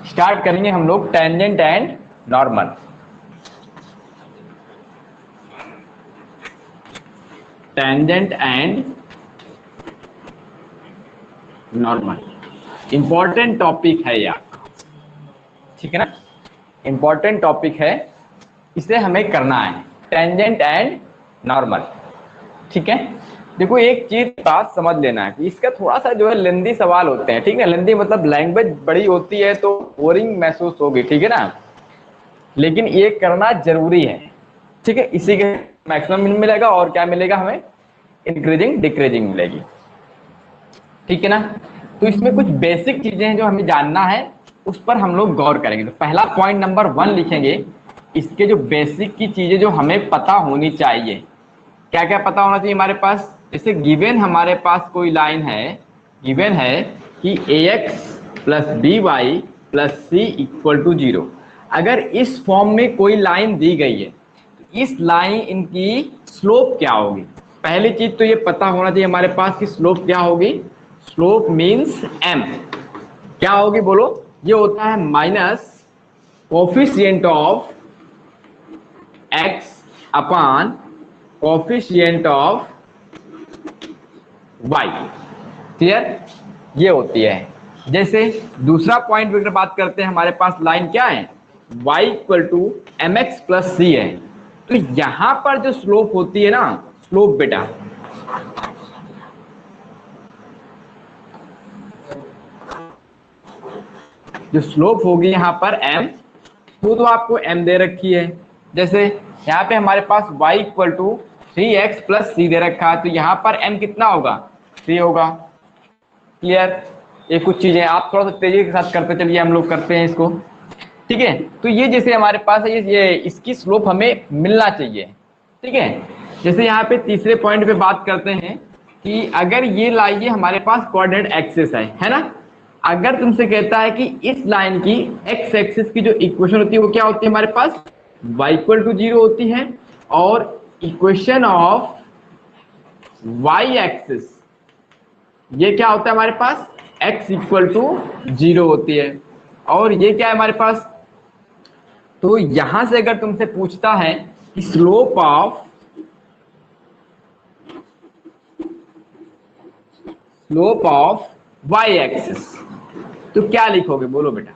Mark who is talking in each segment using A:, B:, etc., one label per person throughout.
A: Start करेंगे हम लोग tangent and normal. Tangent and normal important topic है यार, ठीक है ना, इंपॉर्टेंट टॉपिक है, इसे हमें करना है, टेंजेंट एंड नॉर्मल। ठीक है, देखो एक चीज बात समझ लेना है कि इसका थोड़ा सा जो है लेंदी सवाल होते हैं, ठीक है, लेंदी मतलब लैंग्वेज बड़ी होती है तो बोरिंग महसूस होगी, ठीक है ना, लेकिन ये करना जरूरी है। ठीक है, इसी के मैक्सिमम मिलेगा और क्या मिलेगा हमें, इंक्रीजिंग डिक्रीजिंग मिलेगी। ठीक है ना, तो इसमें कुछ बेसिक चीजें हैं जो हमें जानना है, उस पर हम लोग गौर करेंगे। तो पहला पॉइंट नंबर 1 लिखेंगे, इसके जो बेसिक की चीजें जो हमें पता होनी चाहिए। क्या क्या पता होना चाहिए हमारे पास, जैसे गिवन हमारे पास कोई लाइन है, गिवन है कि ax plus b y plus c equal to 0। अगर इस फॉर्म में कोई लाइन दी गई है तो इस लाइन इनकी स्लोप क्या होगी। पहली चीज तो ये पता होना चाहिए हमारे पास कि स्लोप क्या होगी। स्लोप मीन्स m, क्या होगी बोलो, ये होता है minus coefficient of x upon coefficient of y। Clear, ये होती है। जैसे दूसरा पॉइंट अगर बात करते हैं, हमारे पास लाइन क्या है, y equal to M X plus C है, तो यहां पर जो स्लोप होती है ना, स्लोप बेटा जो स्लोप होगी यहां पर m, तो आपको m दे रखी है। जैसे यहाँ पे हमारे पास y equal to 3x plus C दे रखा है, तो यहाँ पर m कितना होगा, 3 होगा। क्लियर, ये कुछ चीजें आप थोड़ा सा तेजी के साथ करते चलिए, हम लोग करते हैं इसको। ठीक है, तो ये जैसे हमारे पास है, ये इसकी स्लोप हमें मिलना चाहिए। ठीक है, जैसे यहाँ पे तीसरे पॉइंट पे बात करते हैं कि अगर ये लाइए हमारे पास कोऑर्डिनेट एक्सिस है ना, अगर तुमसे कहता है कि इस लाइन की एक्स एक्सिस की जो इक्वेशन होती है वो क्या होती है हमारे पास, y इक्वल टू 0 होती है, और इक्वेशन ऑफ y एक्सिस ये क्या होता है हमारे पास, x इक्वल टू 0 होती है, और ये क्या है हमारे पास। तो यहां से अगर तुमसे पूछता है कि स्लोप ऑफ y एक्सिस, तो क्या लिखोगे बोलो बेटा,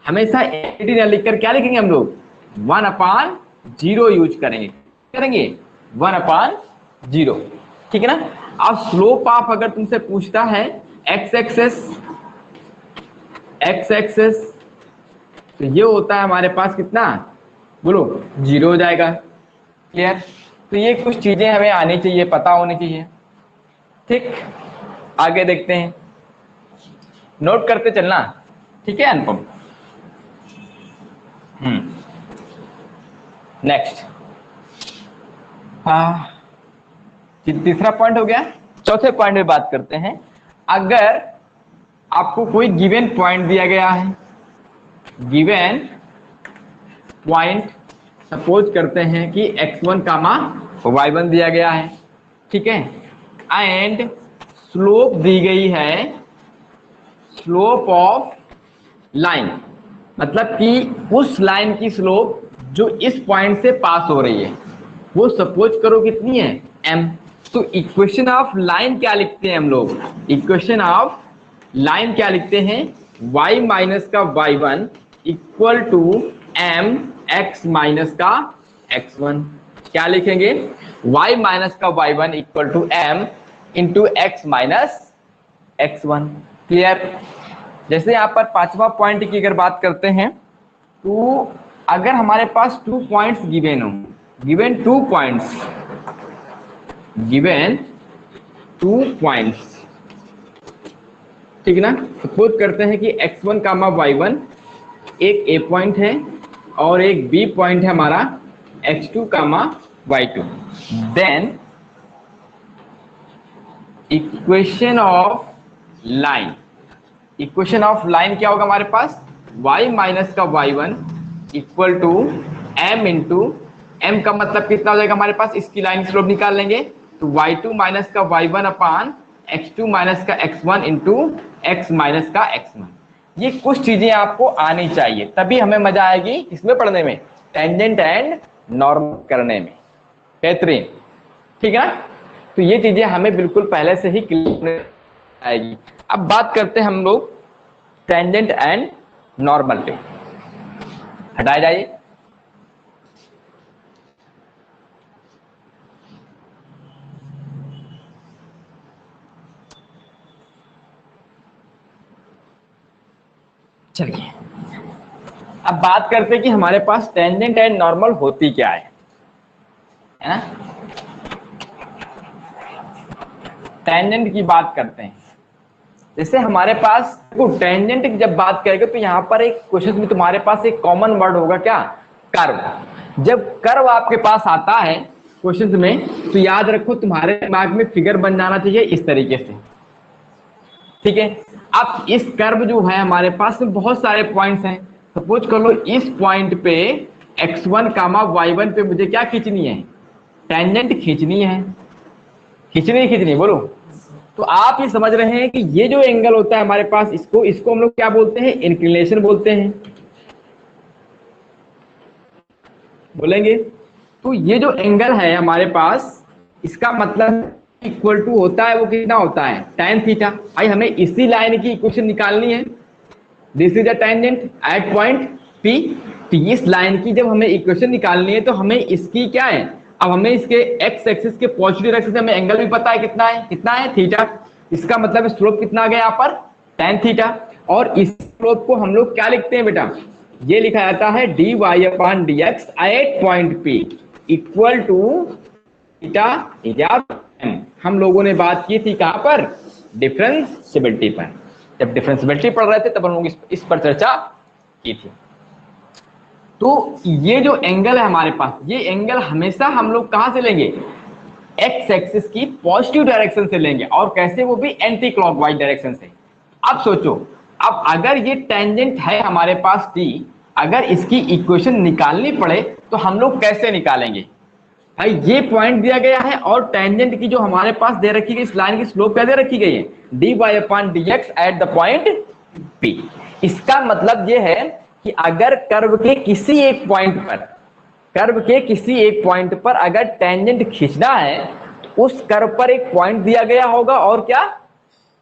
A: हमेशा एटी न लिखकर क्या लिखेंगे हम लोग, 1/0 यूज करेंगे 1/0। ठीक है ना। अब स्लोप ऑफ अगर तुमसे पूछता है x एक्सेस, तो ये होता है हमारे पास कितना, बोलो 0 हो जाएगा। क्लियर, तो ये कुछ चीजें हमें आनी चाहिए, पता होनी चाहिए। ठीक, आगे देखते हैं, नोट करते चलना। ठीक है अनुपम। नेक्स्ट, हाँ तीसरा पॉइंट हो गया। चौथे पॉइंट में बात करते हैं, अगर आपको कोई गिवन पॉइंट दिया गया है, गिवन पॉइंट सपोज करते हैं कि x1 कामा y1 दिया गया है, ठीक है, एंड स्लोप दी गई है, स्लोप ऑफ लाइन, मतलब कि उस लाइन की स्लोप जो इस पॉइंट से पास हो रही है वो सपोज करो कितनी है, m। तो इक्वेशन ऑफ लाइन क्या लिखते हैं हम लोग, इक्वेशन ऑफ लाइन क्या लिखते हैं, y माइनस का y1 equal to m x minus का x1। क्या लिखेंगे, y माइनस का y1 equal to m into x minus x1। Clear, जैसे यहाँ पर पांचवा पॉइंट की अगर बात करते हैं, तो अगर हमारे पास 2 पॉइंट्स गिवन हो, गिवन 2 पॉइंट्स, ठीक है ना, सपोज करते हैं कि x1 कामा y1 एक a पॉइंट है और एक b पॉइंट है हमारा x2 comma y2, then equation of line, equation of line क्या होगा हमारे पास, y माइनस का y1 equal to m into m का मतलब कितना हो जाएगा हमारे पास, इसकी लाइन स्लोप निकाल लेंगे, तो y2 माइनस का y1 अपान x2 माइनस का x1 इंटू x माइनस का x1। ये कुछ चीजें आपको आनी चाहिए, तभी हमें मजा आएगी इसमें पढ़ने में, टेंजेंट एंड नॉर्मल करने में। बेहतरीन, ठीक है ना। तो ये चीजें हमें बिल्कुल पहले से ही क्लियर आएगी। अब बात करते हैं हम लोग टेंजेंट एंड नॉर्मल पे। हटाए जाइए। चलिए अब बात करते हैं कि हमारे पास टेंजेंट एंड नॉर्मल होती क्या है ना। टेंजेंट की बात करते हैं। जैसे हमारे पास टेंजेंट की जब बात करेंगे तो यहाँ पर एक क्वेश्चन में तुम्हारे पास एक कॉमन वर्ड होगा, क्या? कर्व। जब कर्व आपके पास आता है क्वेश्चन में तो याद रखो तुम्हारे दिमाग में फिगर बन जाना चाहिए इस तरीके से, ठीक है। अब इस कर्व जो है हमारे पास बहुत सारे पॉइंट्स हैं। सपोज कर लो इस पॉइंट पे x1 कामा y1 पे मुझे क्या खींचनी है? टेंजेंट खींचनी है। खींचनी बोलो। तो आप ये समझ रहे हैं कि ये जो एंगल होता है हमारे पास, इसको हम लोग क्या बोलते हैं? इंक्लिनेशन बोलते हैं, बोलेंगे। तो ये जो एंगल है हमारे पास, इसका मतलब इक्वल टू होता है, वो कितना होता है? tan theta. भाई हमें इसी लाइन की इक्वेशन निकालनी है। This is a tangent at point P। तो इस लाइन की जब हमें इक्वेशन निकालनी है तो हमें इसकी क्या है? अब हमें इसके x एक्सिस के पॉजिटिव एक्सिस से हमें एंगल भी पता है कितना है थीटा। इसका मतलब स्लोप कितना आ गया यहाँ पर? tan theta. और इस स्लोप को हम लोग क्या लिखते हैं बेटा? ये लिखा जाता है dy/dx at point P equal to theta is m। हम लोगों ने बात की थी कहां पर? डिफरेंशिएबिलिटी पर। जब डिफरेंशिएबिलिटी पढ़ रहे थे तब हम लोग इस पर चर्चा की थी। तो ये जो एंगल है हमारे पास, ये एंगल हमेशा हम लोग कहां से लेंगे? एक्स एक्सिस की पॉजिटिव डायरेक्शन से लेंगे। और कैसे? वो भी एंटी क्लॉकवाइज डायरेक्शन से। अब सोचो, अब अगर ये टेंजेंट है हमारे पास t, अगर इसकी इक्वेशन निकालनी पड़े तो हम लोग कैसे निकालेंगे? भाई ये पॉइंट दिया गया है और टेंजेंट की जो हमारे पास दे रखी गई, इस लाइन की स्लोप क्या दे रखी गई है? dy/dx at the point P। इसका मतलब ये है कि अगर कर्व के किसी एक पॉइंट पर अगर टेंजेंट खींचना है तो उस कर्व पर एक पॉइंट दिया गया होगा, और क्या?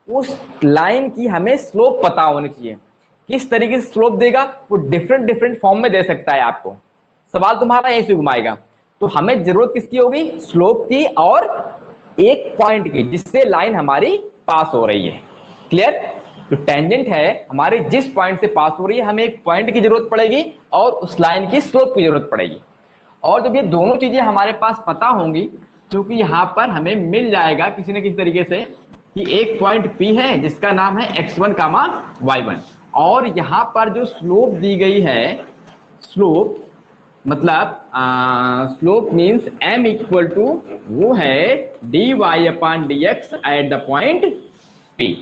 A: उस लाइन की हमें स्लोप पता होनी चाहिए। किस तरीके से स्लोप देगा वो डिफरेंट फॉर्म में दे सकता है आपको। सवाल तुम्हारा यहीं से घुमाएगा। तो हमें जरूरत किसकी होगी? स्लोप की और एक पॉइंट की जिससे लाइन हमारी पास हो रही है। क्लियर? तो टेंजेंट है हमारे जिस पॉइंट से पास हो रही है, हमें एक पॉइंट की जरूरत पड़ेगी और उस लाइन की स्लोप की जरूरत पड़ेगी। और जब ये दोनों चीजें हमारे पास पता होंगी, क्योंकि यहाँ पर हमें मिल जाएगा किसी न किसी तरीके से कि एक पॉइंट P है जिसका नाम है x1 कामा y1, और यहाँ पर जो स्लोप दी गई है, स्लोप मतलब slope means m equal to वो है dy/dx at the point P।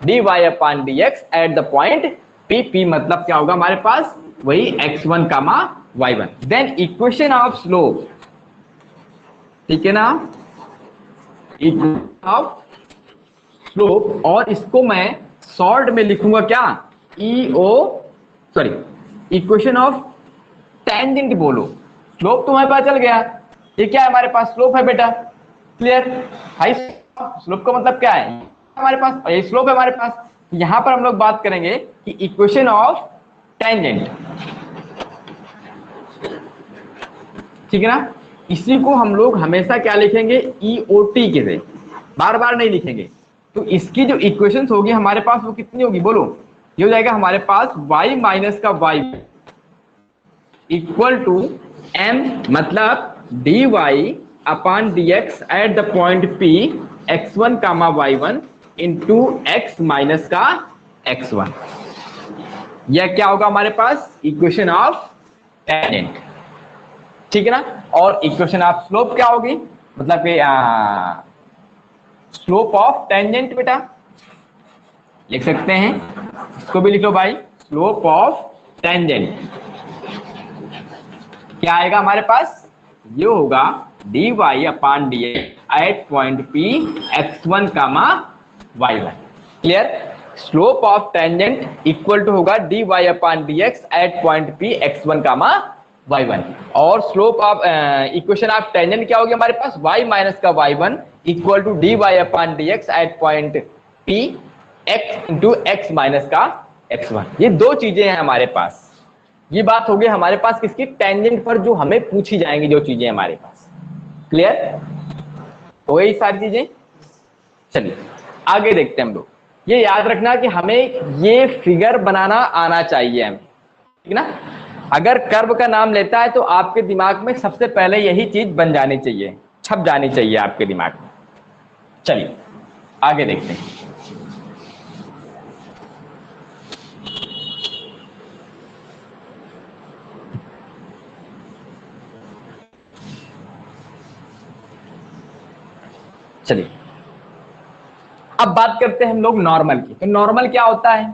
A: dy/dx at the point P। P मतलब क्या होगा हमारे पास? वही x1 comma y1। Then equation of slope, ठीक है ना, इक्वेशन ऑफ स्लोप। और इसको मैं शॉर्ट में लिखूंगा क्या? इक्वेशन ऑफ टेंजेंट बोलो। स्लोप तुम्हें पता चल गया, ये क्या है हमारे पास? स्लोप है बेटा। क्लियर? हाई स्लोप का मतलब क्या है? हमारे पास ये स्लोप है हमारे पास। यहां पर हम लोग बात करेंगे कि इक्वेशन ऑफ टेंजेंट, ठीक है ना। इसी को हम लोग हमेशा क्या लिखेंगे? EOT के से, बार बार नहीं लिखेंगे। तो इसकी जो इक्वेशंस होगी हमारे पास वो कितनी होगी बोलो? ये हो जाएगा हमारे पास y माइनस का y इक्वल टू m मतलब dy/dx at the point P x1 comma y1 into x minus का x1। यह क्या होगा हमारे पास? इक्वेशन ऑफ टेंजेंट, ठीक है ना। और इक्वेशन ऑफ स्लोप क्या होगी? मतलब कि स्लोप ऑफ टेंजेंट बेटा लिख सकते हैं, इसको भी लिख लो भाई। स्लोप ऑफ टेंजेंट क्या आएगा हमारे पास? ये होगा dy/dx at point P x1 comma y1। Clear? Slope of tangent equal to होगा dy upon dx at point p x1 comma y1, और slope of equation of tangent क्या होगी हमारे पास, y माइनस का y1 equal to dy upon dx at point p x into x minus का x1। ये दो चीजें हैं हमारे पास। ये बात होगी हमारे पास किसकी, टेंजेंट पर जो हमें पूछी जाएंगी जो चीजें हमारे पास। क्लियर हो गई सारी चीजें। चलिए आगे देखते हैं हम लोग। ये याद रखना कि हमें ये फिगर बनाना आना चाहिए हमें, ठीक ना। अगर कर्व का नाम लेता है तो आपके दिमाग में सबसे पहले यही चीज बन जानी चाहिए, छप जानी चाहिए आपके दिमाग में। चलिए आगे देखते हैं। चलिए अब बात करते हैं हम लोग नॉर्मल की। तो नॉर्मल क्या होता है,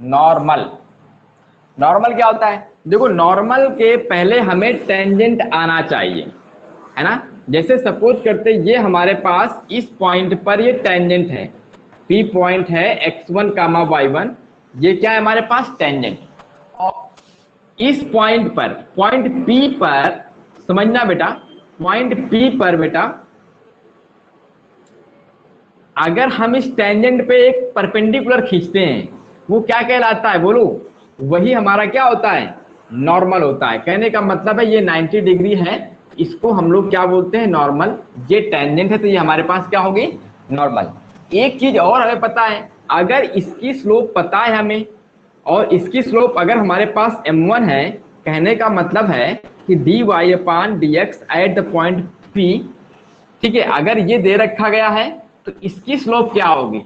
A: नॉर्मल क्या होता है, देखो नॉर्मल के पहले हमें टेंजेंट आना चाहिए, है ना। जैसे सपोज करते ये हमारे पास इस पॉइंट पर ये टेंजेंट है, P पॉइंट है x1 कामा y1, ये क्या है हमारे पास टेंजेंट। और इस पॉइंट पर, पॉइंट P पर समझना बेटा, पॉइंट P पर बेटा अगर हम इस टेंजेंट पे एक परपेंडिकुलर खींचते हैं, वो क्या कहलाता है बोलो, वही हमारा क्या होता है, नॉर्मल होता है। कहने का मतलब है ये 90 डिग्री है, इसको हम लोग क्या बोलते हैं, नॉर्मल। ये टेंजेंट है तो ये हमारे पास क्या होगी, नॉर्मल। एक चीज और हमें पता है, अगर इसकी स्लोप पता है हमें और इसकी स्लोप अगर हमारे पास m1 है, कहने का मतलब है कि dy upon dx at the point P, ठीक है। अगर ये दे रखा गया है तो इसकी स्लोप क्या होगी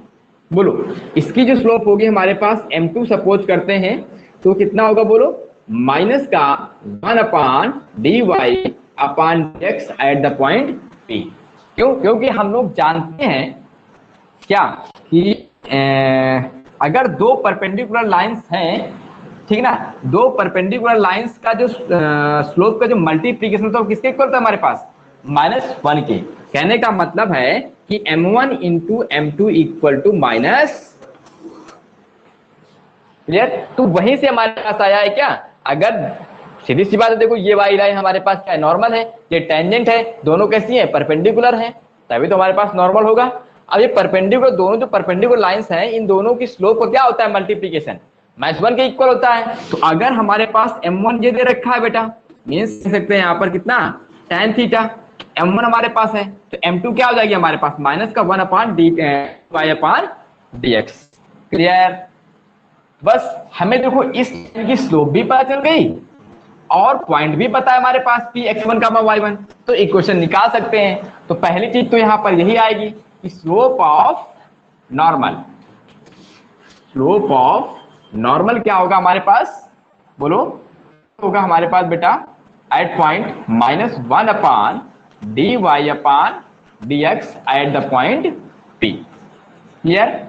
A: बोलो, इसकी जो स्लोप होगी हमारे पास m2 सपोज करते हैं, तो कितना होगा बोलो, माइनस का 1 upon dy upon dx at the point P। क्यों, क्योंकि हम लोग जानते हैं क्या कि अगर दो परपेंडिकुलर लाइंस हैं, ठीक ना, दो परपेंडिकुलर लाइंस का जो स्लोप का जो मल्टीप्लीकेशन था वो किसके इक्वल था हमारे पास, -1 के। कहने का मतलब है कि m1 into m2 equal to minus, clear. तो वहीं से हमारे पास आया है क्या, अगर सीधी सी बात है, देखो ये वाली लाइन हमारे पास क्या है, नॉर्मल है, ये टेंजेंट है, दोनों कैसी है, परपेंडिकुलर है, तभी तो हमारे पास नॉर्मल होगा। अब ये परपेंडिकुलर, दोनों जो परपेंडिकुलर लाइंस हैं, इन दोनों की स्लोप को क्या होता है, मल्टीप्लीकेशन, -1 के इक्वल होता है। तो अगर हमारे पास m1 ये दे रखा है बेटा, मीन्स कह सकते हैं यहाँ पर कितना, tan थीटा, m1 हमारे पास है, तो m2 क्या हो जाएगी हमारे पास, माइनस का 1 upon y upon dx। Clear. बस हमें देखो इस की स्लोप भी पता चल गई और पॉइंट भी पता है हमारे पास P x1 का y1, तो इक्वेशन निकाल सकते हैं। तो पहली चीज तो यहाँ पर यही आएगी कि slope of normal, slope of normal क्या होगा हमारे पास बोलो, होगा हमारे पास बेटा at point -1 upon dy upon dx at the point P। Clear.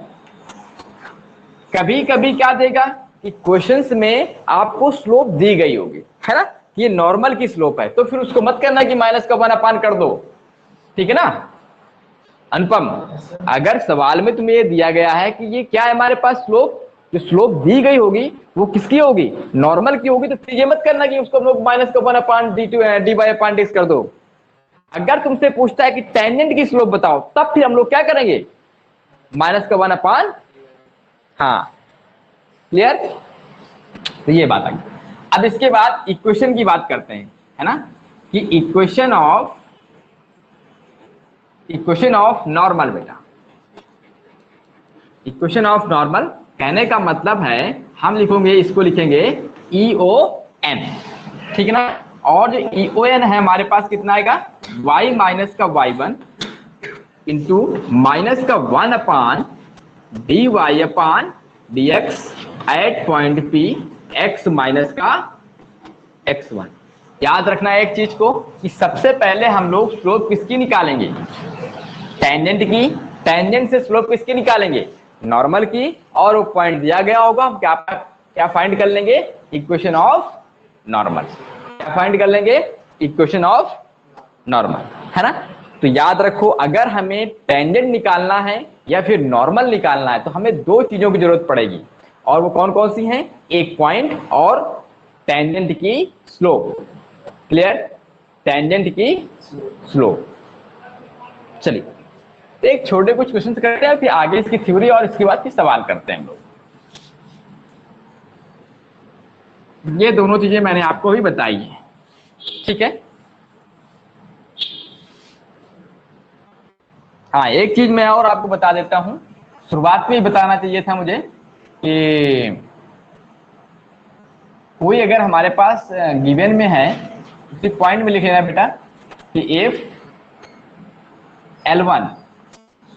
A: कभी कभी क्या देगा कि क्वेश्चंस में आपको स्लोप दी गई होगी, है ना, ये नॉर्मल की स्लोप है, तो फिर उसको मत करना कि -1 अपान कर दो, ठीक है ना। अनुपम, अगर सवाल में तुम्हें ये दिया गया है कि ये क्या है हमारे पास स्लोप, जो स्लोप दी गई होगी वो किसकी होगी, नॉर्मल की होगी, तो फिर ये मत करना कि उसको हम लोग -1 अपान dy अपान dx कर दो। अगर तुमसे पूछता है कि टेंजेंट की स्लोप बताओ, तब फिर हम लोग क्या करेंगे, -1 अपान, हाँ क्लियर। तो ये बात आ गई। अब इसके बाद इक्वेशन की बात करते हैं, है ना, कि इक्वेशन ऑफ नॉर्मल बेटा, इक्वेशन ऑफ नॉर्मल कहने का मतलब है हम लिखेंगे, इसको लिखेंगे EON, ठीक है ना। और जो EON है हमारे पास कितना आएगा, y माइनस का y1 इंटू माइनस का 1 upon dy upon dx at point P x minus का x1। याद रखना है एक चीज को कि सबसे पहले हम लोग स्लोप किसकी निकालेंगे, टेंजेंट की। टेंजेंट से स्लोप किसकी निकालेंगे, नॉर्मल की, और वो पॉइंट दिया गया होगा, हम क्या फाइंड कर लेंगे, इक्वेशन ऑफ नॉर्मल। क्या फाइंड कर लेंगे, इक्वेशन ऑफ नॉर्मल, है ना। तो याद रखो, अगर हमें टेंजेंट निकालना है या फिर नॉर्मल निकालना है तो हमें दो चीजों की जरूरत पड़ेगी, और वो कौन कौन सी हैं? एक पॉइंट और टेंजेंट की स्लोप। क्लियर? टेंजेंट की स्लोप। चलिए, तो एक छोटे कुछ क्वेश्चन करते हैं, फिर आगे इसकी थ्योरी और इसके बाद फिर सवाल करते हैं हम लोग। ये दोनों चीजें मैंने आपको भी बताई है, ठीक है? हाँ, एक चीज मैं और आपको बता देता हूं, शुरुआत में ही बताना चाहिए था मुझे कि कोई अगर हमारे पास गिवन में है, उसी पॉइंट में लिख लेना बेटा कि इफ L1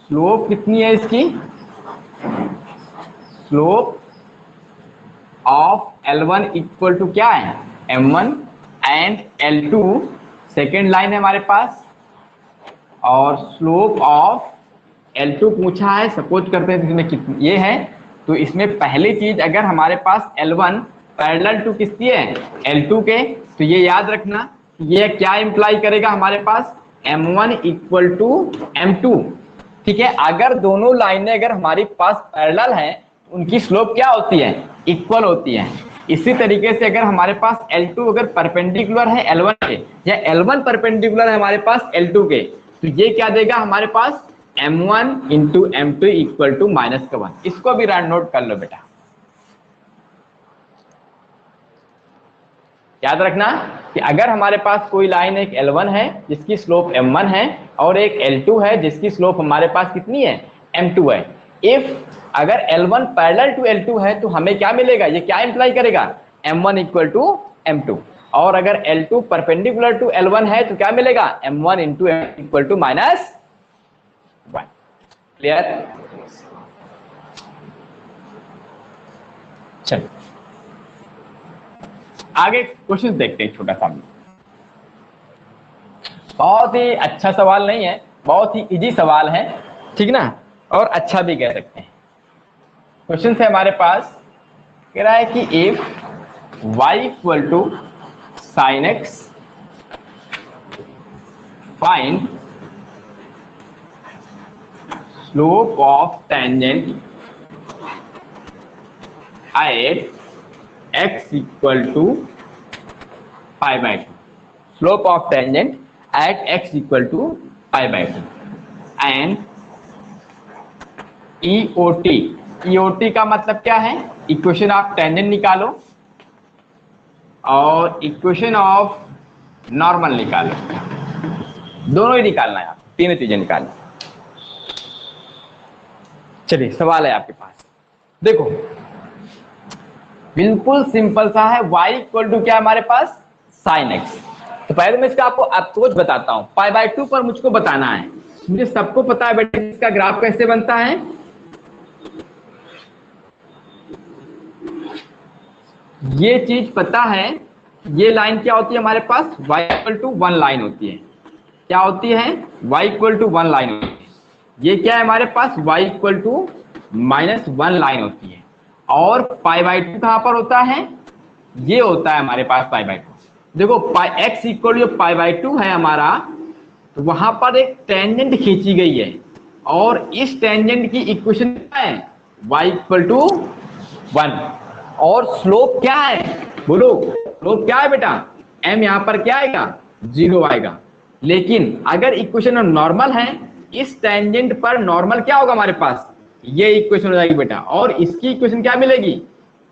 A: स्लोप कितनी है इसकी? Slope of L1 equal to क्या है? M1 and L2 second line है हमारे पास, और स्लोप ऑफ L2 पूछा है, सपोज करते हैं इसमें कितनी ये है, तो इसमें पहली चीज अगर हमारे पास L1 पैरेलल टू किसकी है? L2 के, तो ये याद रखना ये क्या इंप्लाई करेगा हमारे पास? M1 इक्वल टू M2, ठीक है? अगर दोनों लाइनें अगर हमारी पास पैरेलल है, उनकी स्लोप क्या होती है? इक्वल होती है। इसी तरीके से अगर हमारे पास L2 अगर परपेंडिकुलर है L1 के, या L1 परपेंडिकुलर है हमारे पास L2 के, तो ये क्या देगा हमारे पास? M1 into M2 equal to -1। इसको भी नोट कर लो बेटा, याद रखना कि अगर हमारे पास कोई लाइन एक L1 है जिसकी स्लोप M1 है, और एक L2 है जिसकी स्लोप हमारे पास कितनी है? M2 है। इफ अगर L1 पैरेलल टू L2 है तो हमें क्या मिलेगा? ये क्या इंप्लाई करेगा? M1 equal to M2। और अगर L2 परपेंडिकुलर टू L1 है तो क्या मिलेगा? M1 into equal to -1। Clear? चलो आगे क्वेश्चन देखते हैं। छोटा सा, बहुत ही अच्छा सवाल नहीं है, बहुत ही इजी सवाल है, ठीक ना? और अच्छा भी कह सकते हैं। क्वेश्चन है हमारे पास, कह रहा है कि if y equal to sine X find slope of tangent at x equal to π/2। Slope of tangent at x equal to π/2 and EOT। EOT का मतलब क्या है? इक्वेशन ऑफ टेंजेंट निकालो और इक्वेशन ऑफ नॉर्मल निकालो, दोनों ही निकालना है, तीनों चीजें निकालना। चलिए सवाल है आपके पास, देखो बिल्कुल सिंपल सा है। y इक्वल टू क्या हमारे पास? Sine x. तो पहले मैं इसका आपको अप्रोच बताता हूं। π/2 पर मुझको बताना है। मुझे सबको पता है बेटा इसका ग्राफ कैसे बनता है। ये चीज पता है, ये लाइन क्या होती है हमारे पास? y इक्वल टू 1 लाइन होती है। क्या होती है? y इक्वल टू 1 लाइन होती है। ये क्या है हमारे पास? y इक्वल टू -1 लाइन होती है। और π/2 कहां पर होता है? ये होता है हमारे पास π/2। देखो x इक्वल टू π/2 है हमारा, तो वहां पर एक टेंजेंट खींची गई है, और इस टेंजेंट की इक्वेशन क्या है? y equal to 1। और स्लोप क्या है? बोलो स्लोप क्या है बेटा? m यहां पर क्या आएगा? 0 आएगा। लेकिन अगर इक्वेशन नॉर्मल है, इस टेंजेंट पर नॉर्मल क्या होगा हमारे पास? ये इक्वेशन हो जाएगी बेटा, और इसकी इक्वेशन क्या मिलेगी?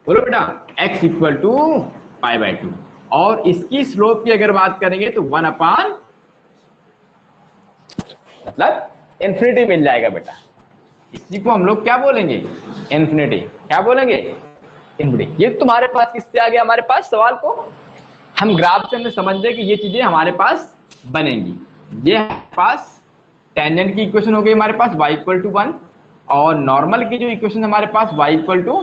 A: बोलो बेटा, x इक्वल टू π/2। और इसकी स्लोप की अगर बात करेंगे तो 1/, मतलब इन्फिनिटी मिल जाएगा बेटा। इसी को हम लोग क्या बोलेंगे? इन्फिनिटी। क्या बोलेंगे? इन्फिनिटी। ये तुम्हारे पास किससे आ गया हमारे पास सवाल को? हम ग्राफ से हमने समझ लिया कि ये चीजें हमारे पास बनेंगी। ये हमारे पास टेंजेंट की इक्वेशन हो गई हमारे पास y इक्वल टू 1, और नॉर्मल की जो इक्वेशन हमारे पास y इक्वल टू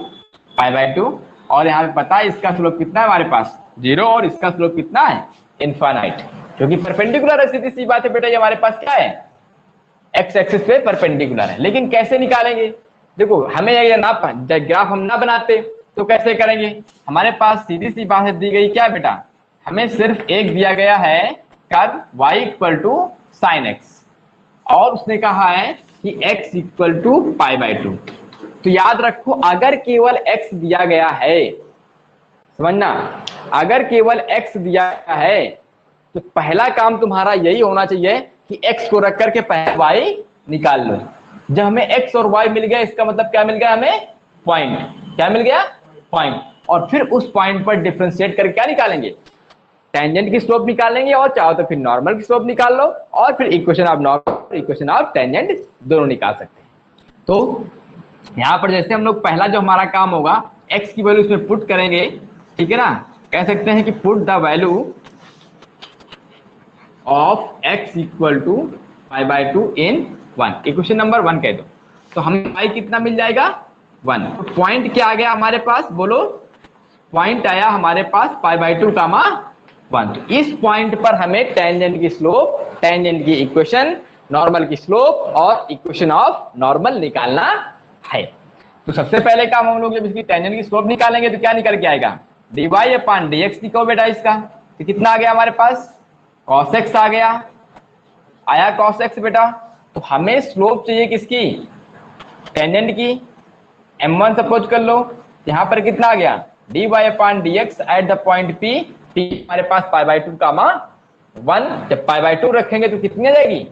A: π/2, और यहाँ पे पता है इसका स्लोप कितना है हमारे पास? 0, और इसका स्लोप कितना है? इनफाइनाइट, क्योंकि परपेंडिकुलर है। सीधी सी बात है बेटा, ये हमारे पास क्या है? x एक्सिस पे परपेंडिकुलर है। लेकिन कैसे निकालेंगे? देखो हमें ये ना ग्राफ हम ना बनाते तो कैसे करेंगे? हमारे पास सीधी सी बात दी गई क्या बेटा? हमें सिर्फ एक दिया गया है curve y equal to sine x. और उसने कहा है कि x equal to pi by two. तो याद रखो, अगर केवल x दिया गया है, समझना, अगर केवल x दिया गया है तो पहला काम तुम्हारा यही होना चाहिए कि x को रख करके पहले y निकाल लो। जब हमें x और y मिल गया, इसका मतलब क्या मिल गया हमें? पॉइंट। क्या मिल गया? पॉइंट। और फिर उस पॉइंट पर डिफरेंशिएट करके क्या निकालेंगे? टेंजेंट की स्लोप निकालेंगे, और चाहो तो फिर नॉर्मल की स्लोप निकाल लो, और फिर equation of normal, equation of tangent दोनों निकाल सकते हैं। तो यहां पर जैसे हम लोग पहला जो हमारा काम होगा, x की वैल्यू इसमें पुट करेंगे, ठीक है ना। कह सकते हैं कि put the value of x equal to pi by two in 1, equation number 1 कह दो। तो हमें y कितना मिल जाएगा? 1। तो पॉइंट क्या आ गया हमारे पास, बोलो? पॉइंट आया हमारे पास पाई बाई टू कामा 1। तो इस पॉइंट पर हमें टेंजेंट की स्लोप, टेंजेंट की इक्वेशन, नॉर्मल की स्लोप और इक्वेशन ऑफ नॉर्मल निकालना है। तो सबसे पहले काम हम लोग जब इसकी टेंजेंट की स्लोप निकालेंगे तो क्या निकल के आएगा? dy अपॉन dx लिखो बेटा इसका। तो कितना आ गया हमारे पास? cos x आ गया, आया cos x बेटा। तो हमें स्लोप चाहिए किसकी? टेंजेंट की। m1 सपोज कर लो, यहां पर कितना आ गया? dy upon dx at the point p, p हमारे पास पाई बाई टू कामा 1। जब पाई बाई टू रखेंगे तो कितनी आ जाएगी?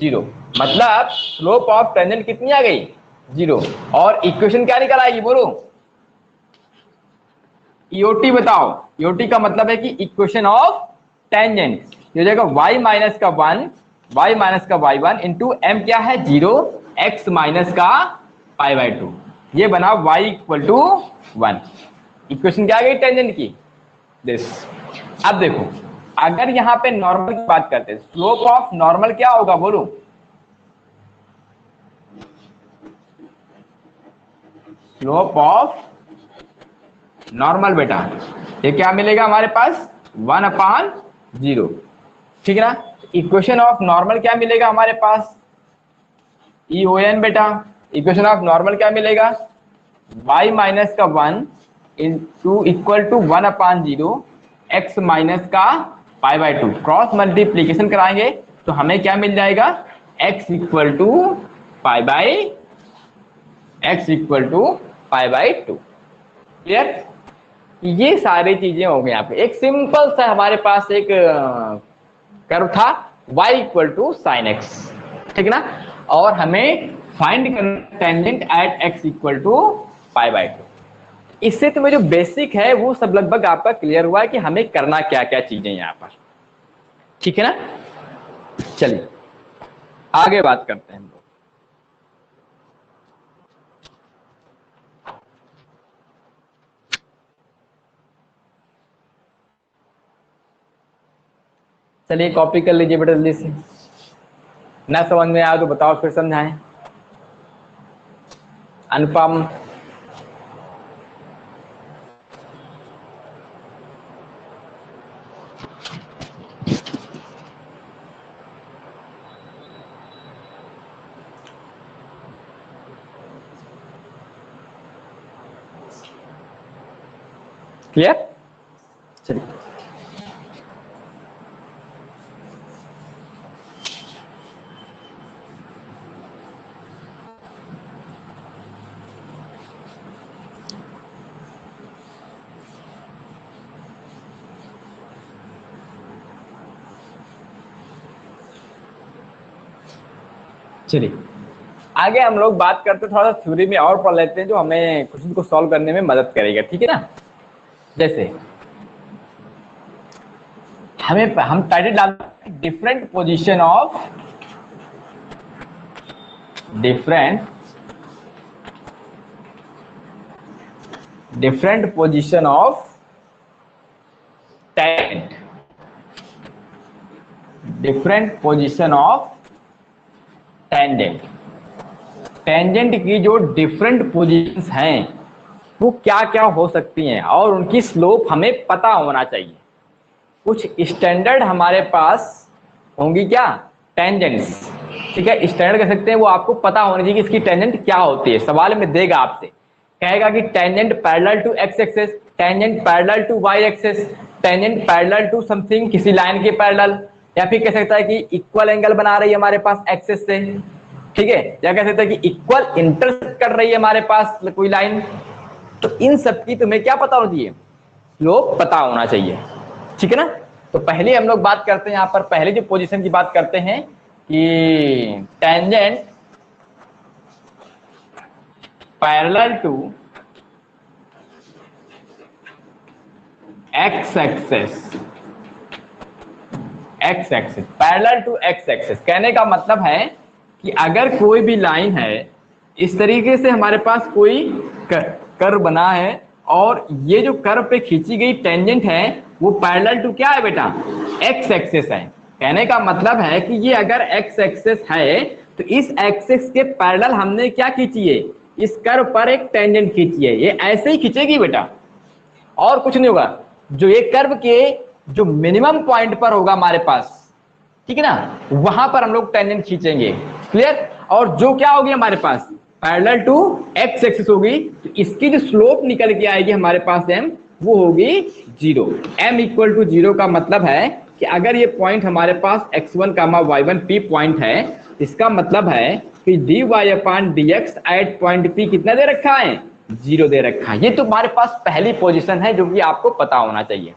A: 0। मतलब स्लोप ऑफ टेंजेंट कितनी आ गई? 0। और इक्वेशन क्या निकल आएगी, बोलो? ईओटी बताओ। ईओटी का मतलब है कि इक्वेशन ऑफ टेंजेंट। ये हो जाएगा y माइनस का 1, y माइनस का y1 इंटू m क्या है? 0, x माइनस का पाई बाई टू। ये बना y इक्वल टू 1। इक्वेशन क्या आ गई टेंजेंट की? दिस। अब देखो, अगर यहां पे नॉर्मल की बात करते हैं, स्लोप ऑफ नॉर्मल क्या होगा, बोलो? स्लोप ऑफ नॉर्मल बेटा, ये क्या मिलेगा हमारे पास? 1 अपॉन 0, ठीक है ना। इक्वेशन ऑफ नॉर्मल क्या मिलेगा हमारे पास? EON बेटा। इक्वेशन ऑफ नॉर्मल क्या मिलेगा? y माइनस का 1 into equal to 1 upon 0, x minus का pi by two. Cross multiplication कराएंगे तो हमें क्या मिल जाएगा? x equal to pi by, x equal to pi by two. Clear? ये सारी चीजें हो गई। यहाँ पे एक सिंपल सा हमारे पास एक कर्व था y equal to sine x, ठीक है ना। और हमें फाइंड करना tangent at x equal to pi by two. इससे तुम्हें जो बेसिक है वो सब लगभग आपका क्लियर हुआ है कि हमें करना क्या क्या चीजें यहाँ पर, ठीक है ना। चलिए आगे बात करते हैं हम लोग। चलिए कॉपी कर लीजिए बेटा जल्दी से। ना समझ में आया तो बताओ, फिर समझाएं। अनुपम, क्लियर? चलिए चलिए आगे हम लोग बात करते, थोड़ा सा थ्योरी में और पढ़ लेते हैं जो हमें क्वेश्चन को सॉल्व करने में मदद करेगा, ठीक है ना। जैसे हम टाइटल डालते हैं different position of different position of tangent, different position of tangent. Tangent की जो डिफरेंट पोजीशंस हैं वो क्या क्या हो सकती हैं, और उनकी स्लोप हमें पता होना चाहिए। कुछ स्टैंडर्ड हमारे पास होंगी क्या? टेंजेंट्स, ठीक है। स्टैंडर्ड कह सकते हैं, वो आपको पता होनी चाहिए कि इसकी टेंजेंट क्या होती है। सवाल में देगा आपसे, कहेगा कि tangent parallel to x axis, tangent parallel to y axis, tangent parallel to something, किसी लाइन के पैरेलल। या फिर कह सकता है कि इक्वल एंगल बना रही है हमारे पास एक्सिस से, ठीक है, या कह सकते हैं कि इक्वल इंटरसेक्ट कर रही है हमारे पास कोई लाइन। तो इन सब की तुम्हें क्या पता होती है, स्लोप पता होना चाहिए, ठीक है ना। तो पहले हम लोग बात करते हैं, यहां पर पहले जो पोजीशन की बात करते हैं कि tangent parallel to x axis, x axis parallel to x axis, कहने का मतलब है कि अगर कोई भी लाइन है इस तरीके से हमारे पास कोई कर्व बना है और ये जो कर्व पे खींची गई टेंजेंट है वो पैरेलल टू क्या है बेटा, एक्स एक्सिस है। कहने का मतलब है कि ये अगर एक्स एक्सिस है तो इस एक्सिस के पैरेलल हमने क्या खींची है, इस कर्व पर एक टेंजेंट खींची है, ये ऐसे ही खींचेगी बेटा और कुछ नहीं होगा। जो ये कर्व के जो मिनिमम पॉइंट पर होगा हमारे पास, ठीक है ना, वहां पर हम लोग टेंजेंट खींचेंगे, क्लियर। और जो क्या होगी हमारे पास पैरेलल टू एक्स एक्सिस होगी, तो इसकी जो स्लोप निकल के आएगी हमारे पास एम, वो होगी 0। एम इक्वल टू 0 का मतलब है कि अगर ये पॉइंट हमारे पास x1 y1 p पॉइंट है, इसका मतलब है कि dy/dx एट पॉइंट p कितना दे रखा है, 0 दे रखा है। ये तुम्हारे पास पहली पोजीशन है जो कि आपको पता होना चाहिए,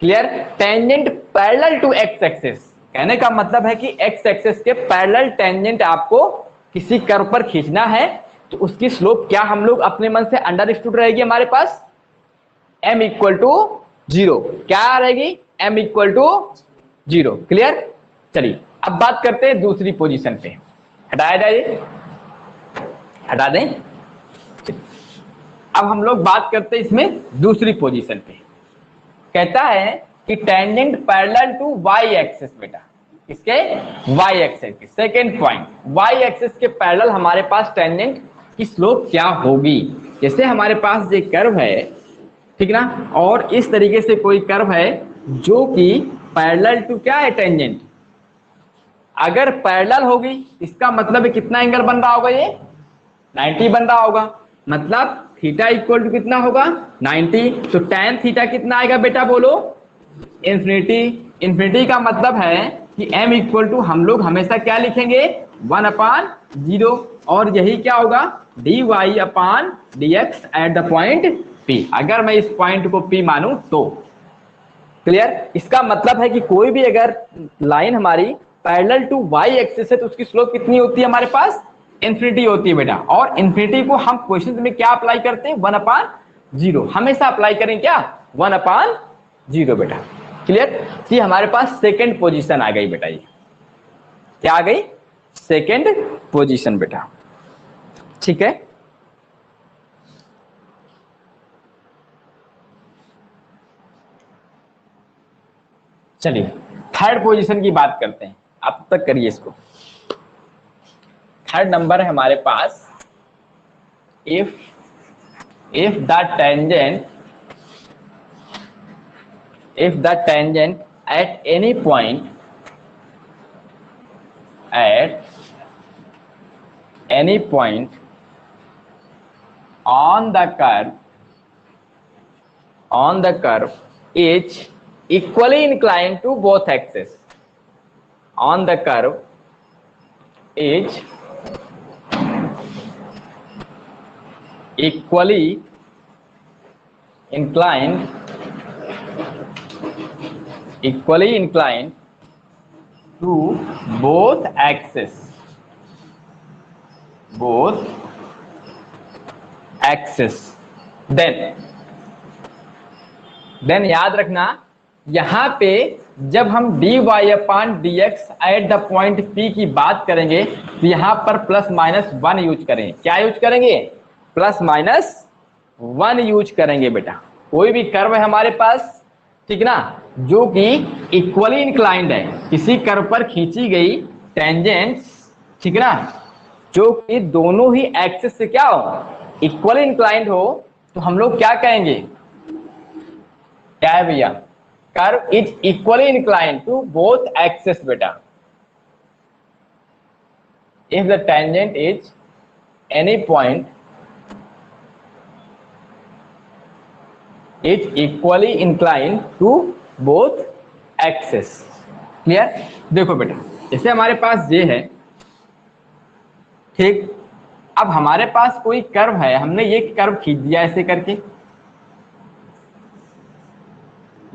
A: clear. Tangent parallel to x axis, कहने का मतलब है कि एक्स एक्सिस के पैरेलल टेंजेंट आपको किसी कर्व पर खींचना है, तो उसकी स्लोप क्या हम लोग अपने मन से अंडरस्टूड रहेगी हमारे पास, m इक्वल टू 0, क्या रहेगी, m इक्वल टू 0, क्लियर। चलिए अब बात करते हैं दूसरी पोजीशन पे, हटाया जाए, हटा दें। अब हम लोग बात करते हैं इसमें दूसरी पोजीशन पे, कहता है कि tangent parallel to y axis बेटा, इसके वाई एक्सिस के सेकेंड पॉइंट, वाई एक्सिस के पैरेलल हमारे पास टेंजेंट की स्लोप क्या होगी। जैसे हमारे पास ये कर्व है, ठीक ना, और इस तरीके से कोई कर्व है जो कि पैरेलल टू क्या है टेंजेंट, अगर पैरेलल होगी इसका मतलब कितना एंगल बन रहा होगा, ये 90 बन रहा होगा, मतलब थीटा इक्वल टू कितना होगा 90। तो tan थीटा कितना आएगा बेटा बोलो, इन्फिनिटी। इन्फिनिटी का मतलब है कि m इक्वल टू हम लोग हमेशा क्या लिखेंगे 1/0, और यही क्या होगा dy/dx at the point p, अगर मैं इस पॉइंट को p मानूं तो, क्लियर। इसका मतलब है कि कोई भी अगर लाइन हमारी पैरेलल टू y एक्सिस है तो उसकी स्लोप कितनी होती है हमारे पास, इन्फिनिटी होती है बेटा। और इन्फिनिटी को हम क्वेश्चन में क्या अप्लाई करते हैं 1/0, हमेशा अप्लाई करें क्या 1/0 बेटा, क्लियर। कि हमारे पास सेकंड पोजीशन आ गई बेटा, ये क्या आ गई, सेकंड पोजीशन बेटा, ठीक है। चलिए थर्ड पोजीशन की बात करते हैं, अब तक करिए इसको। थर्ड नंबर है हमारे पास, if the tangent at any point on the curve is equally inclined to both axes, on the curve is equally inclined to both axes, then याद रखना यहां पे जब हम dy/dx at the point P की बात करेंगे तो यहां पर +-1 यूज करेंगे, क्या यूज करेंगे, +-1 यूज करेंगे बेटा। कोई भी कर्व है हमारे पास, ठीक ना, जो कि इक्वली इंक्लाइंड है, किसी कर्व पर खींची गई टेंजेंट्स, ठीक ना, जो कि दोनों ही एक्सिस से क्या हो, इक्वली इंक्लाइंड हो, तो हम लोग क्या कहेंगे, क्या है भैया, curve is equally inclined to both axis बेटा। If the tangent is any point is equally inclined to both axis, clear? देखो बेटा, जैसे हमारे पास ये है, ठीक, अब हमारे पास कोई कर्व है, हमने ये कर्व खींच दिया ऐसे करके,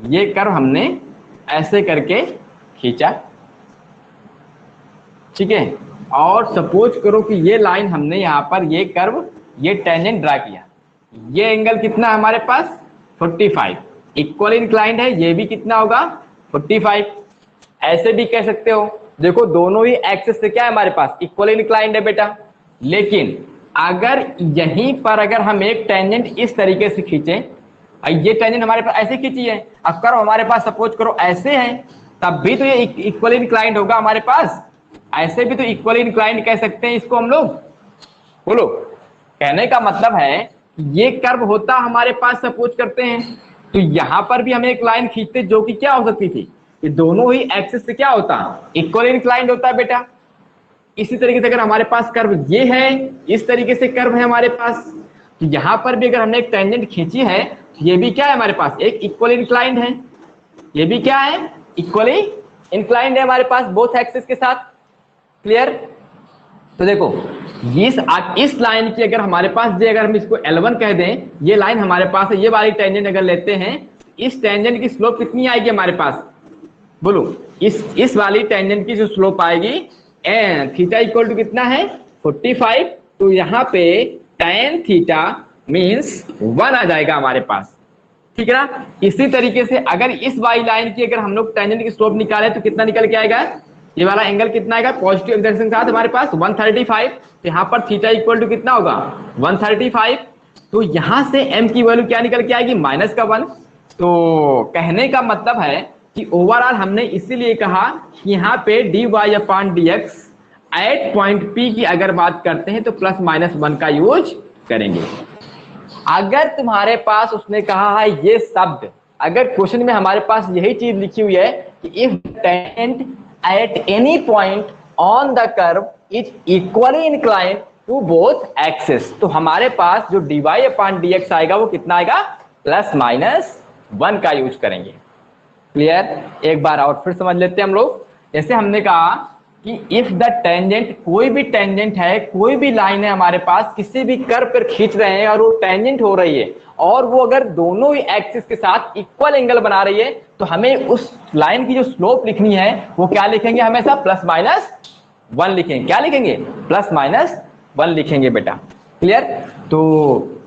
A: ये कर्व हमने ऐसे करके खींचा, ठीक है, और सपोज करो कि ये लाइन हमने यहाँ पर ये कर्व, ये टेंजेंट ड्रा किया, ये एंगल कितना है हमारे पास 45, इक्वल इंक्लाइंड है, ये भी कितना होगा 45। ऐसे भी कह सकते हो, देखो दोनों ही एक्सिस से क्या है हमारे पास इक्वल इंक्लाइंड है बेटा। लेकिन अगर यहीं पर अगर हम एक टेंजेंट इस तरीके से खींचे, ये टेंजेंट हमारे पास ऐसे खींची है, अब कर्व हमारे पास सपोज करो ऐसे है, तब भी तो ये इक्वल इंक्लाइंड होगा हमारे पास, ऐसे भी तो इक्वल इंक्लाइंड कह सकते हैं इसको हम लोग। बोलो, कहने का मतलब है ये कर्व होता हमारे पास सपोज करते हैं, तो यहां पर भी हमें एक लाइन खींचते जो कि क्या हो सकती थी, ये दोनों ही एक्सिस से क्या होता इक्वल इंक्लाइंड होता है बेटा। इसी तरीके से अगर हमारे पास कर्व ये है, इस तरीके से कर्व है हमारे पास, तो यहां पर भी अगर हमने एक टेंजेंट खींची है, ये भी क्या है हमारे पास एक इक्वल इंक्लाइंड है, ये भी क्या है इक्वली इंक्लाइंड है हमारे पास बोथ एक्सिस के साथ। क्लियर? तो देखो इस लाइन की अगर हमारे पास ये, अगर हम इसको L1 कह दें, ये लाइन हमारे पास है, ये वाली टेंजेंट अगर लेते हैं, इस टेंजेंट की स्लोप कितनी आएगी हमारे पास, बोलो, इस वाली टेंजेंट की जो स्लोप आएगी थीटा इक्वल टू कितना है 45, तो यहाँ पे tan थीटा मीन्स 1 आ जाएगा हमारे पास, ठीक है ना। इसी तरीके से अगर इस वाली लाइन की अगर हम लोग टेंजेंट की स्लोप निकाले तो कितना निकल के आएगा, ये वाला एंगल कितना आएगा पॉजिटिव एक्सिस के साथ हमारे पास 135, तो यहाँ पर थीटा इक्वल टू कितना होगा 135, तो यहां से m की वैल्यू क्या निकल के आएगी -1। तो कहने का मतलब है कि ओवरऑल हमने इसीलिए कहा कि यहाँ पे dy/dx एट पॉइंट P की अगर बात करते हैं तो +-1 का यूज करेंगे। अगर तुम्हारे पास उसने कहा है ये शब्द, अगर क्वेश्चन में हमारे पास यही चीज लिखी हुई है कि if tangent at any point on the curve is equally inclined to both axis, तो हमारे पास जो dy/dx आएगा वो कितना आएगा +-1 का यूज करेंगे। क्लियर? एक बार और फिर समझ लेते हैं हम लोग। जैसे हमने कहा कि इफ द टेंजेंट, कोई भी टेंजेंट है, कोई भी लाइन है हमारे पास, किसी भी कर्व पर खींच रहे हैं और वो टेंजेंट हो रही है और वो अगर दोनों ही एक्सिस के साथ इक्वल एंगल बना रही है, तो हमें उस लाइन की जो स्लोप लिखनी है वो क्या लिखेंगे, हमेशा +-1 लिखेंगे। क्या लिखेंगे? +-1 लिखेंगे बेटा। क्लियर? तो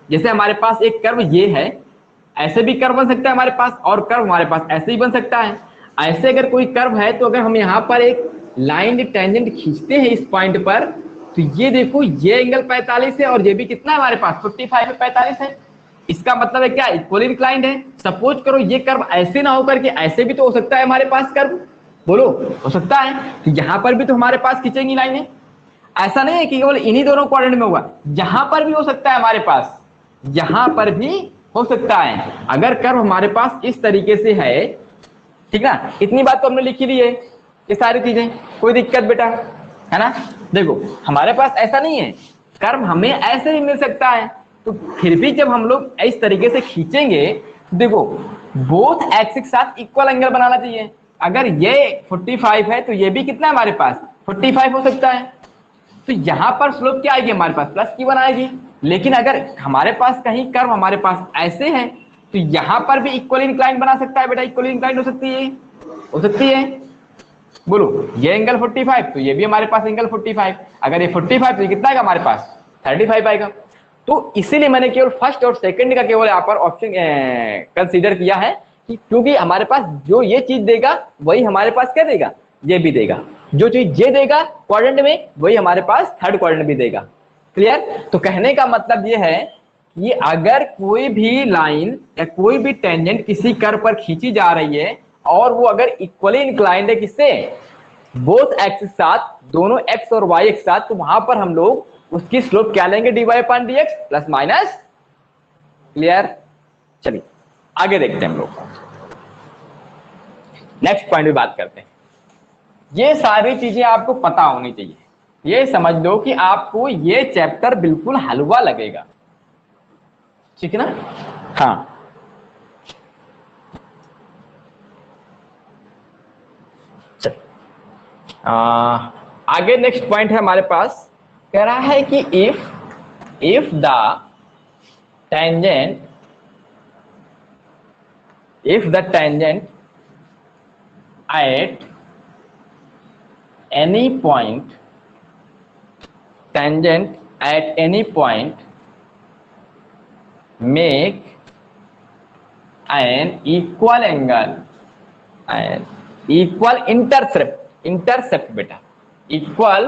A: जैसे हमारे पास एक कर्व ये है, ऐसे भी कर्व बन सकता है हमारे पास, और कर्व हमारे पास ऐसे ही बन सकता है। ऐसे अगर कोई कर्व है तो अगर हम यहाँ पर एक लाइन टेंजेंट खींचते हैं इस पॉइंट पर, तो ये देखो ये एंगल 45 है और ये भी कितना है हमारे पास 45 है, 45 है, इसका मतलब है क्या इक्वल इंक्लाइंड है। सपोज करो ये कर्व ऐसे ना होकर के ऐसे भी तो हो सकता है हमारे पास कर्व, बोलो हो सकता है, तो यहाँ पर भी तो हमारे पास खींचेंगी लाइनें, ऐसा नहीं है कि केवल इन्हीं दोनों क्वाड्रेंट में होगा, यहां पर भी हो सकता है हमारे पास, यहां पर भी हो सकता है अगर कर्व हमारे पास इस तरीके से है, ठीक ना। इतनी बात तो हमने लिखी दी है, ये सारी चीजें, कोई दिक्कत बेटा है ना। देखो हमारे पास ऐसा नहीं है, कर्व हमें ऐसे भी मिल सकता है, तो फिर भी जब हम लोग इस तरीके से खींचेंगे, देखो बोथ एक्सिस के साथ इक्वल एंगल बनाना चाहिए। अगर ये 45 है तो ये भी कितना है हमारे पास 45 हो सकता है, तो यहां पर स्लोप क्या आएगी हमारे पास +1 आएगी। लेकिन अगर हमारे पास कहीं कर्व हमारे पास ऐसे है तो यहां पर भी इक्वल इंक्लाइंड बना सकता है बेटा, इक्वल इंक्लाइंड हो सकती है, हो सकती है। बोलो ये एंगल 45 तो ये भी हमारे पास एंगल 45, अगर ये 45 तो ये कितना आएगा हमारे पास 35 आएगा। तो इसीलिए मैंने केवल फर्स्ट और सेकंड का केवल यहाँ पर ऑप्शन कंसीडर किया है कि क्योंकि हमारे पास जो ये चीज देगा वही हमारे पास क्या देगा, ये भी देगा, जो चीज ये देगा क्वाड्रेंट में वही हमारे पास थर्ड क्वाड्रेंट भी देगा। क्लियर? तो कहने का मतलब ये है कि अगर कोई भी लाइन या कोई भी टेंजेंट किसी कर्व पर खींची जा रही है और वो अगर इक्वली इंक्लाइंड है किससे, बोथ एक्सिस साथ, दोनों एक्स और वाई एक साथ, तो वहां पर हम लोग उसकी स्लोप क्या लेंगे dy/dx +-। क्लियर? चलिए आगे देखते हैं हम लोग, नेक्स्ट पॉइंट भी बात करते हैं। ये सारी चीजें आपको पता होनी चाहिए, ये समझ लो कि आपको ये चैप्टर बिल्कुल हलवा लगेगा, ठीक है ना। हाँ आगे नेक्स्ट पॉइंट है हमारे पास, कह रहा है कि if the tangent at any point make an equal angle and equal intercept बेटा, equal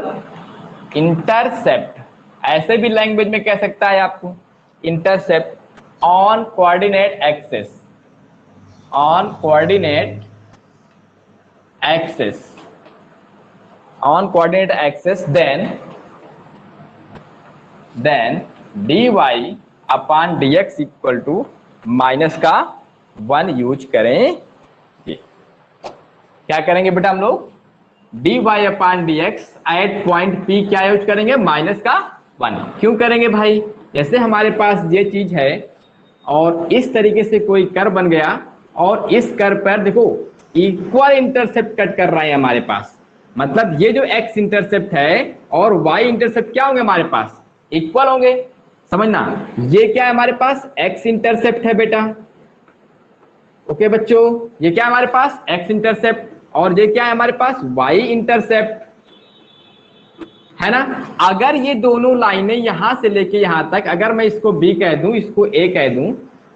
A: intercept, ऐसे भी लैंग्वेज में कह सकता है आपको, intercept on coordinate axes, then dy upon dx equal to minus का 1 यूज करेंगे। क्या करेंगे बेटा हम लोग, dy upon dx at point P क्या यूज करेंगे, माइनस का 1। क्यों करेंगे भाई, जैसे हमारे पास ये चीज है और इस तरीके से कोई कर्व बन गया और इस कर्व पर देखो इक्वल इंटरसेप्ट कट कर रहा है हमारे पास, मतलब ये जो x इंटरसेप्ट है और y इंटरसेप्ट क्या होंगे हमारे पास, इक्वल होंगे। समझना, ये क्या है हमारे पास, x इंटरसेप्ट है बेटा, ओके बच्चों, ये क्या है हमारे पास, x इंटरसेप्ट, और ये क्या है हमारे पास, y इंटरसेप्ट, है ना। अगर ये दोनों लाइनें यहां से लेके यहां तक, अगर मैं इसको b कह दूं, इसको a कह दूं,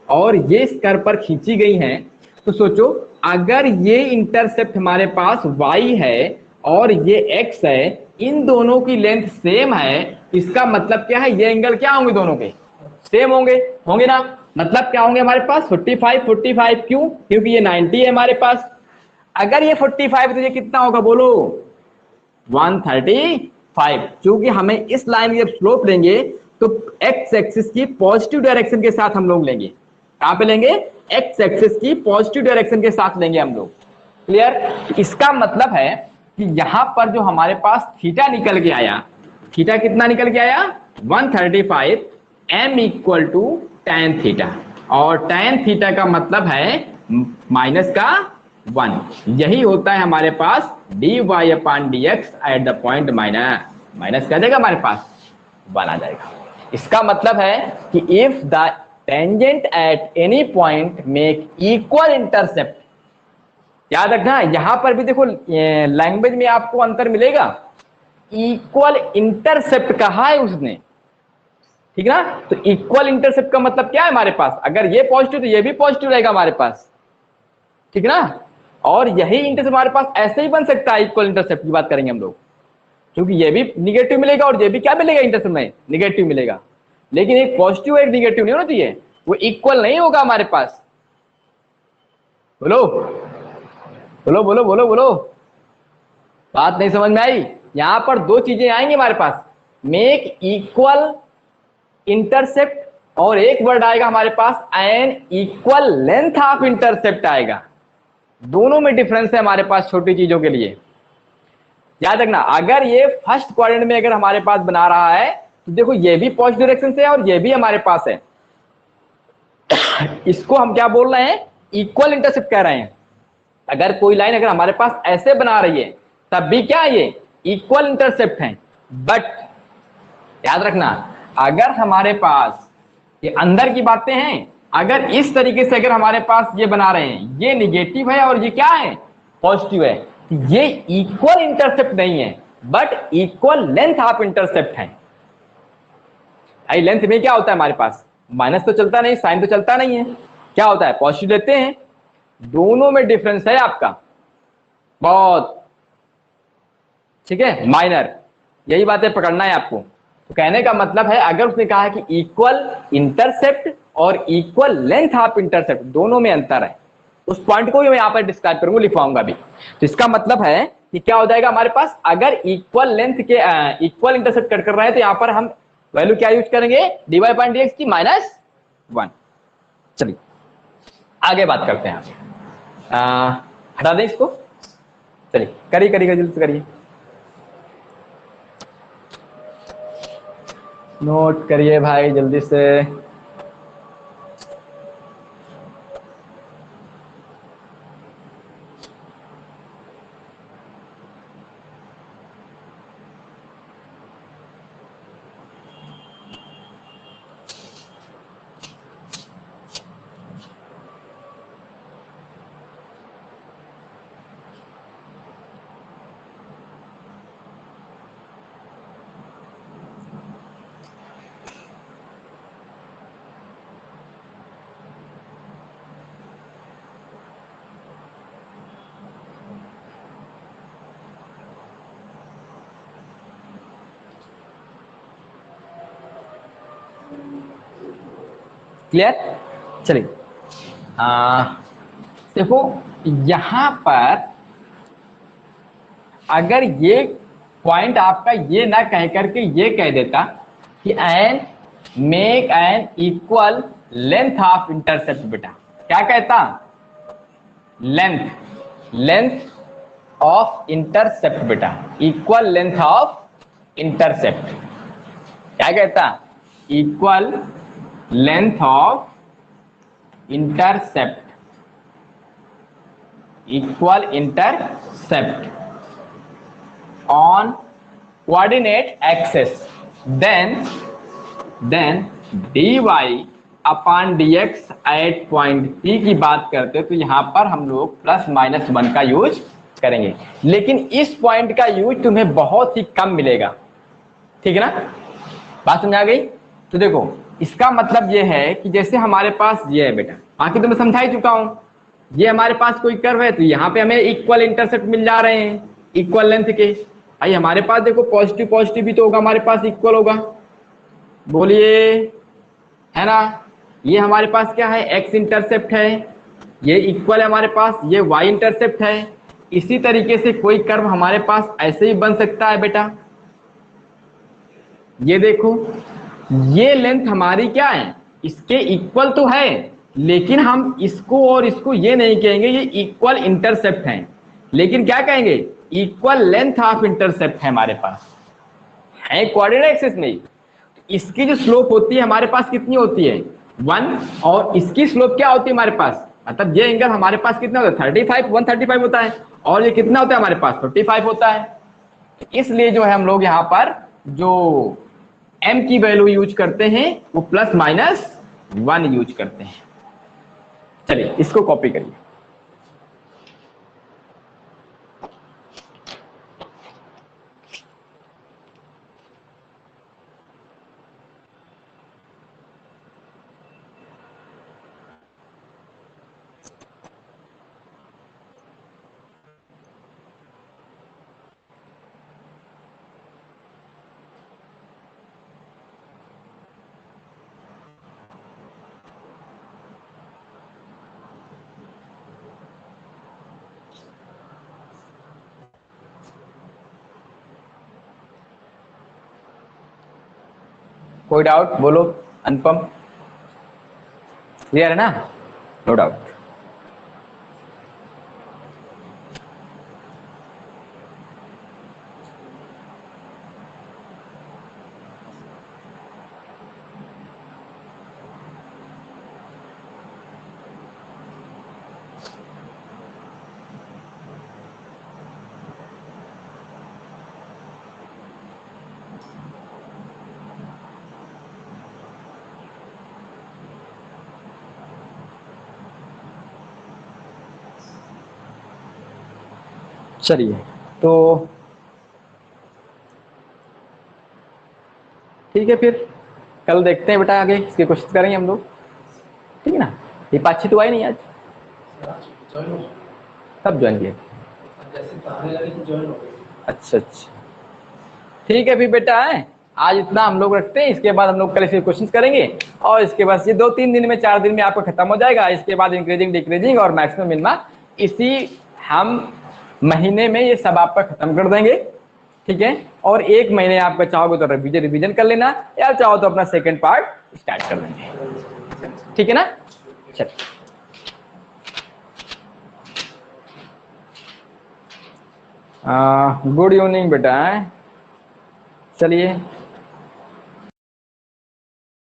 A: और ये इस कर्व पर खींची गई हैं, तो सोचो अगर ये इंटरसेप्ट हमारे पास y है और ये x है, इन दोनों की लेंथ सेम है, इसका मतलब क्या है, ये एंगल क्या होंगे, दोनों के सेम होंगे ना, मतलब क्या होंगे हमारे पास 45 क्यों, क्योंकि ये 90 है हमारे पास। अगर ये 45 तो ये कितना होगा बोलो, 135, क्योंकि हमें इस लाइन की जब स्लोप लेंगे तो एक्स एक्सिस की पॉजिटिव डायरेक्शन के साथ हम लोग लेंगे, कहां पे लेंगे, एक्स एक्सिस की पॉजिटिव डायरेक्शन के साथ लेंगे हम लोग। क्लियर, इसका मतलब है कि यहां पर जो हमारे पास थीटा निकल के आया, थीटा कितना निकल के आया, 135 m equal to tan theta, और tan थीटा का मतलब है माइनस का 1, यही होता है हमारे पास dy upon dx at the point minus क्या जाएगा हमारे पास, 1 आ जाएगा। इसका मतलब है कि if the tangent at any point make equal intercept, याद रखना यहां पर भी देखो लैंग्वेज में आपको अंतर मिलेगा, इक्वल इंटरसेप्ट कहा है उसने, ठीक है ना। तो इक्वल इंटरसेप्ट का मतलब क्या है हमारे पास, अगर ये पॉजिटिव तो ये भी पॉजिटिव रहेगा हमारे पास, ठीक है ना। और यही इंटरसेप्ट हमारे पास ऐसे ही बन सकता है, इक्वल इंटरसेप्ट की बात करेंगे हम लोग, क्योंकि ये भी निगेटिव मिलेगा और ये भी क्या मिलेगा, इंटरसेप्ट में निगेटिव मिलेगा, लेकिन एक पॉजिटिव एक निगेटिव नहीं होना चाहिए, वो इक्वल नहीं होगा हमारे पास। बोलो बोलो बोलो बोलो बोलो, बात नहीं समझ में आई। यहां पर दो चीजें आएंगी हमारे पास, मेक इक्वल इंटरसेप्ट, और एक वर्ड आएगा हमारे पास an equal length of intercept आएगा, दोनों में डिफरेंस है हमारे पास छोटी चीजों के लिए। याद रखना, अगर ये फर्स्ट क्वाड्रेंट में अगर हमारे पास बना रहा है तो देखो ये भी पॉजिटिव डायरेक्शन से है और ये भी हमारे पास है, इसको हम क्या बोल रहे हैं, इक्वल इंटरसेप्ट कह रहे हैं। अगर कोई लाइन अगर हमारे पास ऐसे बना रही है तब भी क्या है, ये इक्वल इंटरसेप्ट है। बट याद रखना, अगर हमारे पास ये अंदर की बातें हैं, अगर इस तरीके से अगर हमारे पास ये बना रहे हैं, ये निगेटिव है और ये क्या है, पॉजिटिव है, ये इक्वल इंटरसेप्ट नहीं है but equal length of intercept है। भाई लेंथ में क्या होता है हमारे पास, माइनस तो चलता नहीं, साइन तो चलता नहीं है, क्या होता है, पॉजिटिव लेते हैं, दोनों में डिफरेंस है आपका बहुत, ठीक है, माइनर, यही बातें पकड़ना है आपको। तो कहने का मतलब है, अगर उसने कहा है कि इक्वल इंटरसेप्ट और इक्वल लेंथ ऑफ इंटरसेप्ट, दोनों में अंतर है, उस पॉइंट को भी मैं यहां पर डिस्क्राइब करूंगा, लिखवाऊंगा भी। तो इसका मतलब है कि क्या हो जाएगा हमारे पास, अगर इक्वल लेंथ के इक्वल इंटरसेप्ट कट कर रहे हैं तो यहां पर हम वैल्यू क्या यूज करेंगे, dy बाई dx की -1। चलिए आगे बात करते हैं, हटा दें इसको, चलिए करिए करिए जल्दी से करिए, नोट करिए भाई जल्दी से। क्लियर? चलिए देखो यहां पर अगर ये पॉइंट आपका ये ना कह करके ये कह देता कि an make an equal length of intercept, बेटा क्या कहता? लेंथ ऑफ इंटरसेप्ट बेटा, इक्वल लेंथ ऑफ इंटरसेप्ट। क्या कहता? Equal length of intercept, equal intercept on coordinate axis, then dy upon dx at point P की बात करते हैं तो यहां पर हम लोग +-1 का यूज करेंगे, लेकिन इस पॉइंट का यूज तुम्हें बहुत ही कम मिलेगा। ठीक है ना, बात समझ आ गई? तो देखो इसका मतलब ये है कि जैसे हमारे पास ये है बेटा, बाकी तो मैं समझा ही चुका हूं, ये हमारे पास कोई कर्व है तो यहाँ पे हमें इक्वल इंटरसेप्ट मिल जा रहे हैं इक्वल लेंथ के। भाई हमारे पास देखो पॉजिटिव पॉजिटिव भी तो होगा, हमारे पास इक्वल होगा, बोलिए, है ना? ये हमारे पास क्या है? एक्स इंटरसेप्ट है, ये इक्वल है हमारे पास, ये वाई इंटरसेप्ट है। इसी तरीके से कोई कर्व हमारे पास ऐसे ही बन सकता है बेटा। ये देखो ये लेंथ हमारी क्या है? इसके इक्वल तो है, लेकिन हम इसको और इसको ये नहीं कहेंगे ये इक्वल इंटरसेप्ट हैं, लेकिन क्या कहेंगे? इक्वल लेंथ ऑफ इंटरसेप्ट है हमारे पास, है कोऑर्डिनेट एक्सिस में। इसकी जो स्लोप होती है हमारे पास कितनी होती है? 1, और इसकी स्लोप क्या होती है हमारे पास? मतलब ये एंगल हमारे पास कितना होता है? 135 होता है, और ये कितना होता है हमारे पास? 45 होता है। इसलिए जो है हम लोग यहाँ पर जो m की वैल्यू यूज करते हैं वो +-1 यूज करते हैं। चलिए इसको कॉपी करिए। कोई डाउट बोलो? अनुपम क्लियर है ना? No doubt. चलिए तो ठीक है, फिर कल देखते हैं बेटा, आगे इसकी कोशिश करेंगे हम लोग, ठीक है ना? हिपाक्षी तो आई नहीं आज, सब ज्वाइन किए? अच्छा अच्छा, ठीक है फिर बेटा, है आज इतना हम लोग रखते हैं, इसके बाद हम लोग कल इसकी कोशिश करेंगे, और इसके बाद ये 2-3 दिन में 4 दिन में आपका खत्म हो जाएगा। इसके बाद इंक्रीजिंग डिक्रीजिंग और मैक्सिमम मिनिमा इसी हम महीने में ये सब आपका खत्म कर देंगे, ठीक है? और 1 महीने आपका चाहोगे तो रिवीजन कर लेना, या चाहो तो अपना सेकंड पार्ट स्टार्ट कर लेंगे, ठीक है ना? चलिए गुड इवनिंग बेटा, चलिए